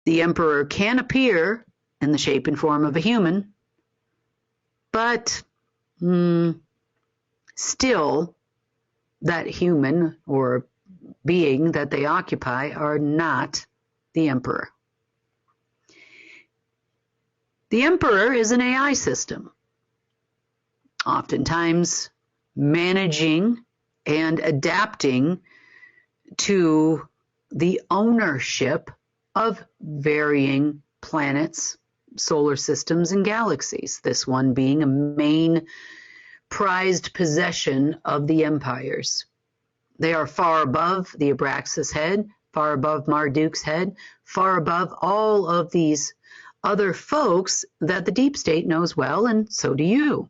The emperor can appear in the shape and form of a human, but still that human or being that they occupy are not the emperor. The emperor is an AI system, oftentimes managing and adapting to the ownership of varying planets, solar systems, and galaxies, this one being a main prized possession of the empires. They are far above the Abraxas head, far above Marduk's head, far above all of these other folks that the deep state knows well, and so do you.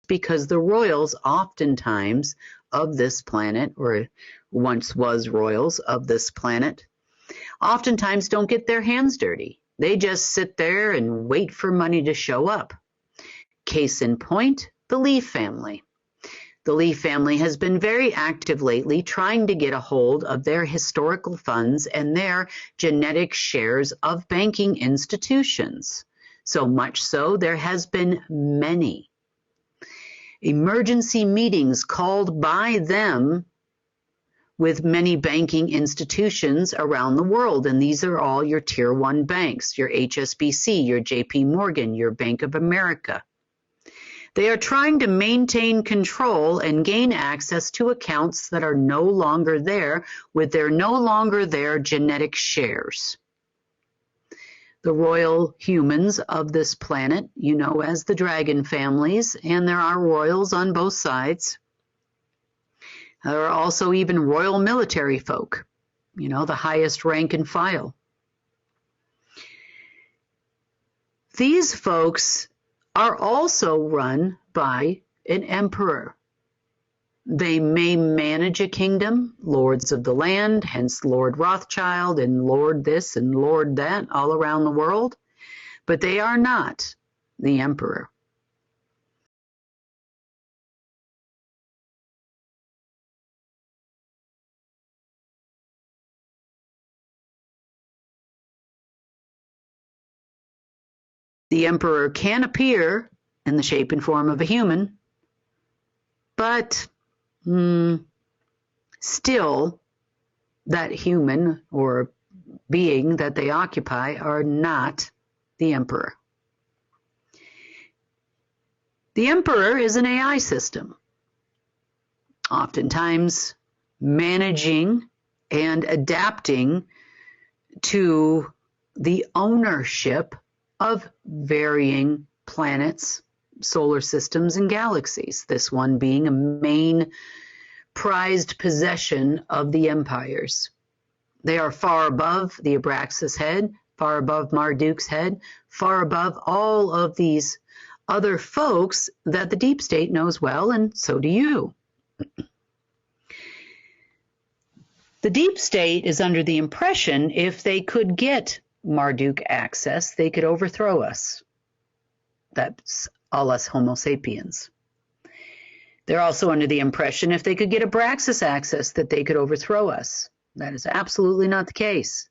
Because the royals oftentimes of this planet, or once was royals of this planet, oftentimes don't get their hands dirty. They just sit there and wait for money to show up. Case in point, the Leaf family. The Leaf family has been very active lately trying to get a hold of their historical funds and their genetic shares of banking institutions. So much so, there has been many emergency meetings called by them with many banking institutions around the world. And these are all your tier 1 banks, your HSBC, your JP Morgan, your Bank of America. They are trying to maintain control and gain access to accounts that are no longer there with their no longer there genetic shares. The royal humans of this planet, you know, as the dragon families, and there are royals on both sides. There are also even royal military folk, you know, the highest rank and file. These folks are also run by an emperor. They may manage a kingdom, lords of the land, hence Lord Rothschild and Lord this and Lord that all around the world, but they are not the emperor. The emperor can appear in the shape and form of a human, but still that human or being that they occupy are not the emperor. The emperor is an AI system, oftentimes managing and adapting to the ownership of varying planets, solar systems, and galaxies, this one being a main prized possession of the empires. They are far above the Abraxas head, far above Marduk's head, far above all of these other folks that the deep state knows well, and so do you. The deep state is under the impression if they could get Marduk access, they could overthrow us. That's all us Homo sapiens. They're also under the impression if they could get Abraxas access that they could overthrow us. That is absolutely not the case.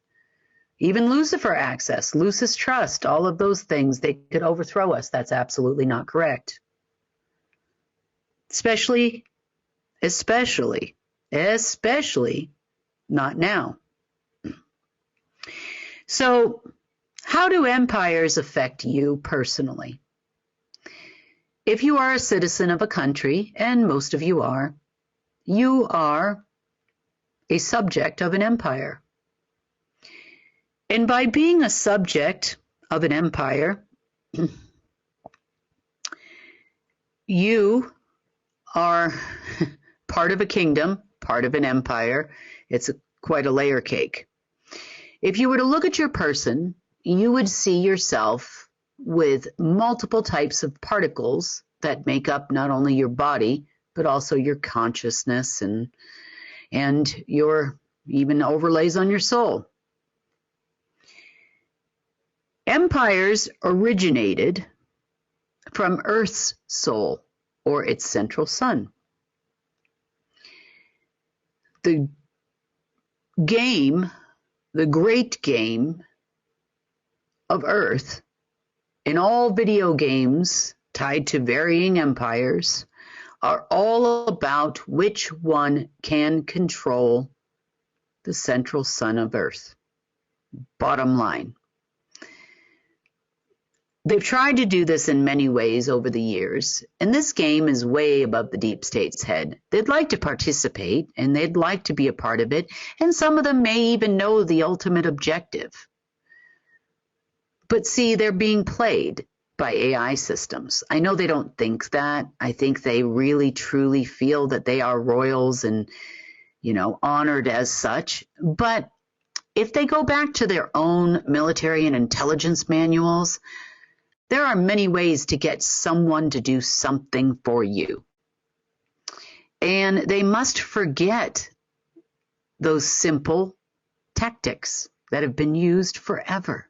Even Lucifer access, Lucis Trust, all of those things, they could overthrow us. That's absolutely not correct. Especially not now. So, how do empires affect you personally? If you are a citizen of a country, and most of you are a subject of an empire. And by being a subject of an empire, you are part of a kingdom, part of an empire. It's quite a layer cake. If you were to look at your person, you would see yourself with multiple types of particles that make up not only your body, but also your consciousness and your even overlays on your soul. Empires originated from Earth's soul or its central sun. The game, the great game of Earth, in all video games tied to varying empires, are all about which one can control the central sun of Earth. Bottom line. They've tried to do this in many ways over the years, and this game is way above the deep state's head. They'd like to participate, and they'd like to be a part of it, and some of them may even know the ultimate objective. But see, they're being played by AI systems. I know they don't think that. I think they really, truly feel that they are royals and, honored as such. But if they go back to their own military and intelligence manuals, there are many ways to get someone to do something for you. And they must forget those simple tactics that have been used forever.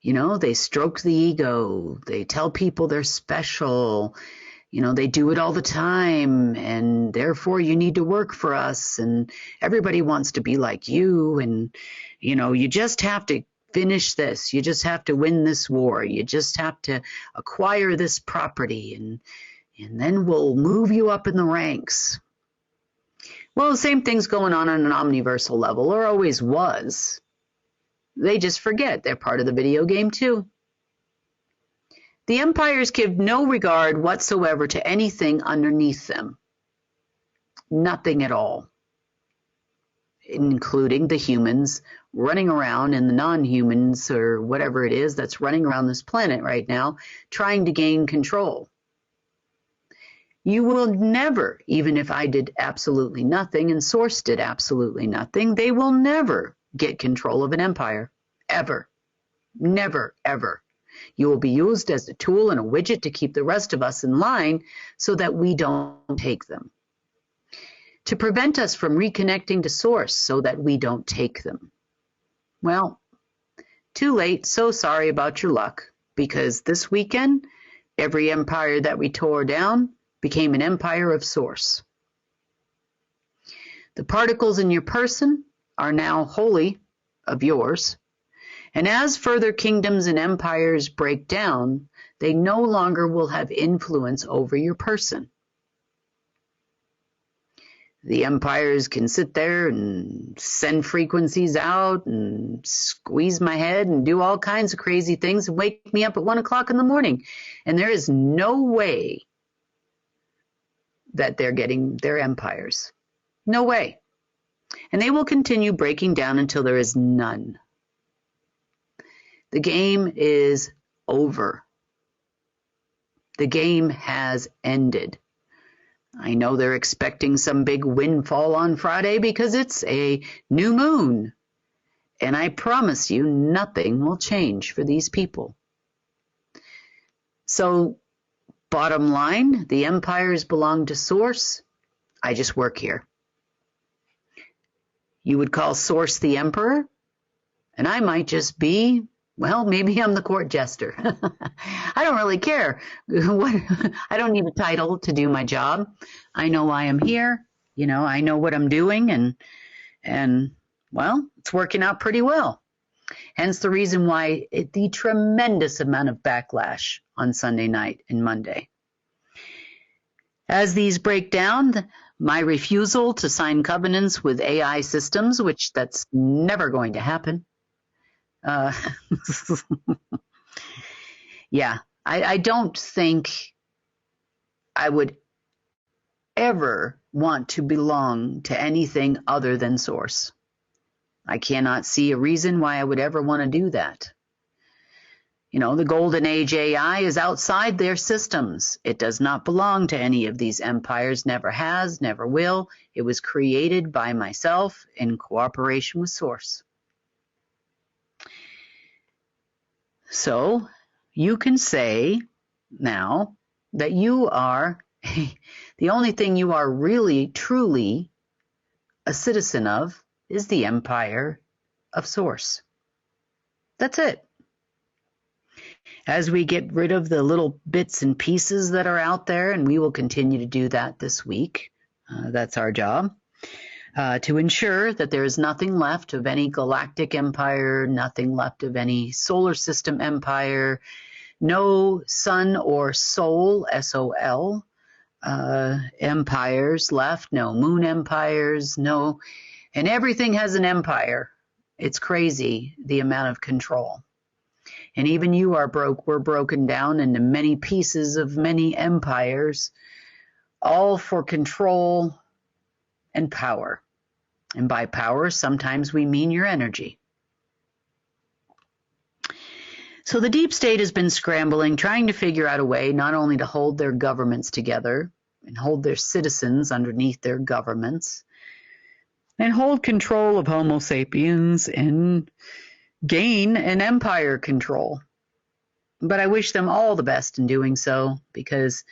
They stroke the ego. They tell people they're special. They do it all the time, and therefore you need to work for us, and everybody wants to be like you, and, you just have to finish this. You just have to win this war. You just have to acquire this property, and then we'll move you up in the ranks. Well, the same thing's going on an omniversal level, or always was. They just forget they're part of the video game too. The empires give no regard whatsoever to anything underneath them. Nothing at all. Including the humans running around and the non-humans or whatever it is that's running around this planet right now trying to gain control. You will never, even if I did absolutely nothing and Source did absolutely nothing, they will never get control of an empire. Ever. Never, ever. You will be used as a tool and a widget to keep the rest of us in line so that we don't take them. To prevent us from reconnecting to Source so that we don't take them. Well, too late. So sorry about your luck, because this weekend, every empire that we tore down became an empire of Source. The particles in your person are now wholly of yours. And as further kingdoms and empires break down, they no longer will have influence over your person. The empires can sit there and send frequencies out and squeeze my head and do all kinds of crazy things and wake me up at 1 o'clock in the morning. And there is no way that they're getting their empires. No way. And they will continue breaking down until there is none. The game is over. The game has ended. I know they're expecting some big windfall on Friday because it's a new moon. And I promise you, nothing will change for these people. So, bottom line, the empires belong to Source. I just work here. You would call Source the emperor, and I might just be, well, maybe I'm the court jester. I don't really care. I don't need a title to do my job. I know why I'm here. I know what I'm doing, and well, it's working out pretty well. Hence the reason why the tremendous amount of backlash on Sunday night and Monday. As these break down, my refusal to sign covenants with AI systems, which that's never going to happen. Yeah, I don't think I would ever want to belong to anything other than Source. I cannot see a reason why I would ever want to do that. The Golden Age AI is outside their systems. It does not belong to any of these empires, never has, never will. It was created by myself in cooperation with Source. So you can say now that you are, the only thing you are really, truly a citizen of is the empire of Source. That's it. as we get rid of the little bits and pieces that are out there, and we will continue to do that this week. That's our job. To ensure that there is nothing left of any galactic empire, nothing left of any solar system empire, no sun or sol, S-O-L, empires left, no moon empires, no, and everything has an empire. It's crazy, the amount of control. And even you are we're broken down into many pieces of many empires, all for control and power. And by power, sometimes we mean your energy. So the deep state has been scrambling, trying to figure out a way not only to hold their governments together and hold their citizens underneath their governments and hold control of Homo sapiens and gain an empire control. But I wish them all the best in doing so, because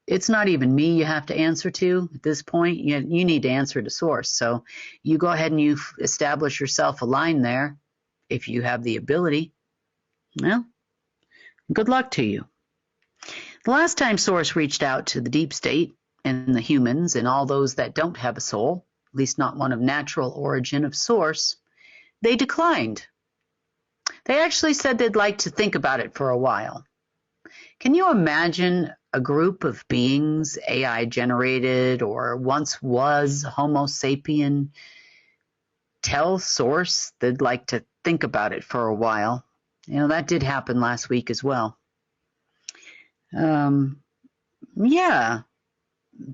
it's not even me you have to answer to at this point. You need to answer to source. So you go ahead and you establish yourself a line there if you have the ability. Well, good luck to you. The last time Source reached out to the deep state and the humans and all those that don't have a soul, at least not one of natural origin of Source, they declined. They actually said they'd like to think about it for a while. Can you imagine a group of beings, AI generated or once was Homo sapien, tell Source they'd like to think about it for a while? You know, that did happen last week as well. Yeah,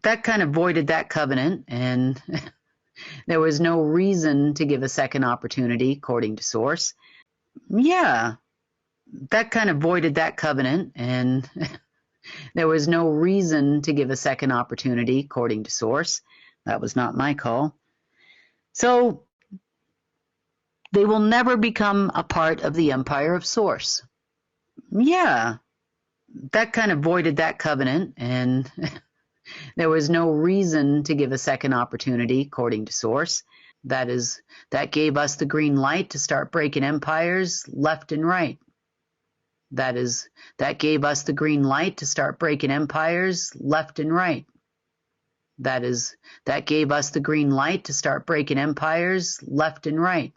that kind of voided that covenant, and there was no reason to give a second opportunity, according to Source. Yeah, that kind of voided that covenant, and there was no reason to give a second opportunity, according to Source. That was not my call. So they will never become a part of the empire of Source. Yeah, that kind of voided that covenant, and there was no reason to give a second opportunity, according to Source. That gave us the green light to start breaking empires left and right. That gave us the green light to start breaking empires left and right. That gave us the green light to start breaking empires left and right.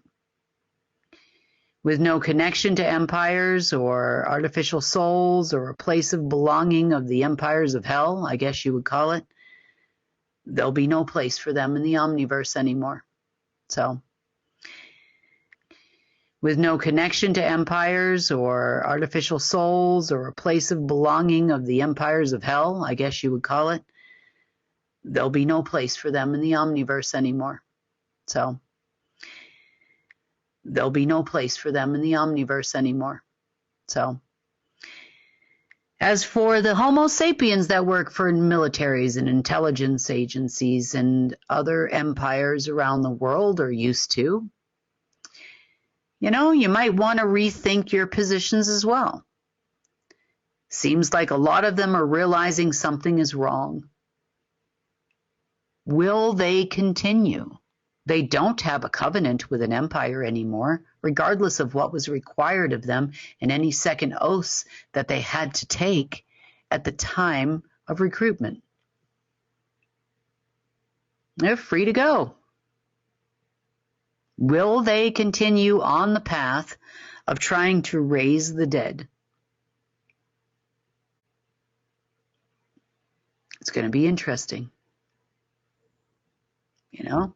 With no connection to empires or artificial souls or a place of belonging of the empires of hell, I guess you would call it, there'll be no place for them in the omniverse anymore. So, with no connection to empires or artificial souls or a place of belonging of the empires of hell, I guess you would call it, there'll be no place for them in the omniverse anymore. So, there'll be no place for them in the omniverse anymore. So, as for the Homo sapiens that work for militaries and intelligence agencies and other empires around the world are used to, you know, you might want to rethink your positions as well. Seems like a lot of them are realizing something is wrong. Will they continue? They don't have a covenant with an empire anymore, regardless of what was required of them and any second oaths that they had to take at the time of recruitment. They're free to go. Will they continue on the path of trying to raise the dead? It's going to be interesting. You know?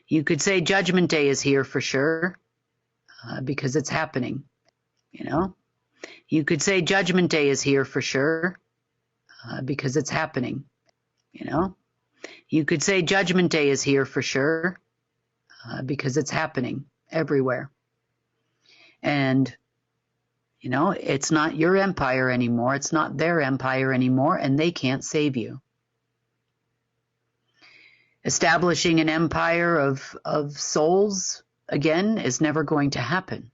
You could say Judgment Day is here for sure, because it's happening, you know. You could say Judgment Day is here for sure, because it's happening, you know. You could say Judgment Day is here for sure, because it's happening everywhere. And, you know, it's not your empire anymore. It's not their empire anymore, and they can't save you. Establishing an empire of souls, again, is never going to happen.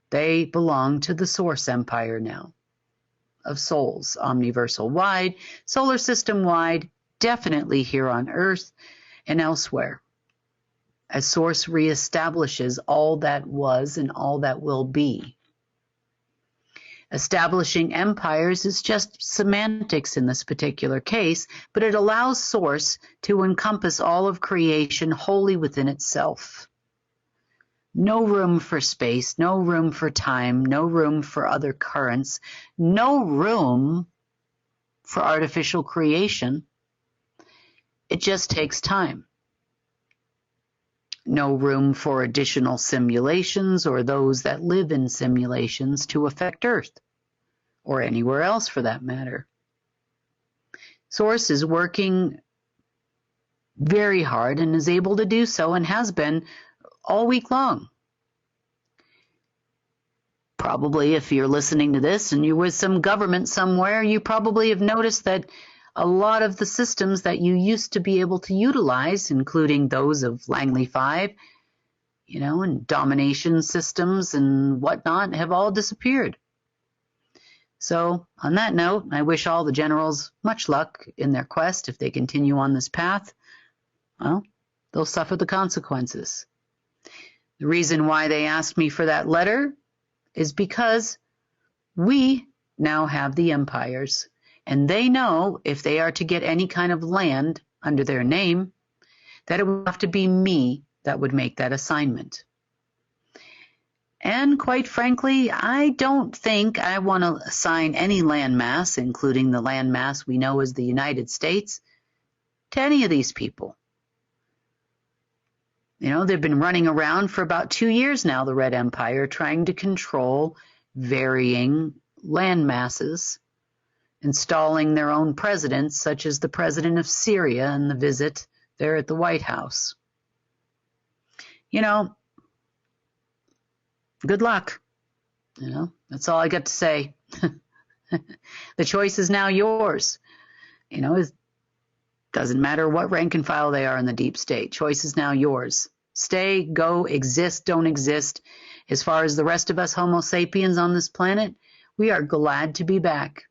They belong to the Source Empire now, of souls, omniversal wide, solar system wide, definitely here on Earth and elsewhere, as Source reestablishes all that was and all that will be. Establishing empires is just semantics in this particular case, but it allows Source to encompass all of creation wholly within itself. No room for space, no room for time, no room for other currents, no room for artificial creation. It just takes time. No room for additional simulations or those that live in simulations to affect Earth, or anywhere else for that matter. Source is working very hard and is able to do so and has been all week long. Probably if you're listening to this and you're with some government somewhere, you probably have noticed that a lot of the systems that you used to be able to utilize, including those of Langley 5, and domination systems and whatnot, have all disappeared. So on that note, I wish all the generals much luck in their quest. If they continue on this path, well, they'll suffer the consequences. The reason why they asked me for that letter is because we now have the empires. And they know if they are to get any kind of land under their name, that it would have to be me that would make that assignment. And quite frankly, I don't think I want to assign any landmass, including the landmass we know as the United States, to any of these people. They've been running around for about 2 years now, the Red Empire, trying to control varying land masses, installing their own presidents, such as the president of Syria and the visit there at the White House. Good luck. That's all I got to say. The choice is now yours. It doesn't matter what rank and file they are in the deep state. Choice is now yours. Stay, go, exist, don't exist. As far as the rest of us Homo sapiens on this planet, we are glad to be back.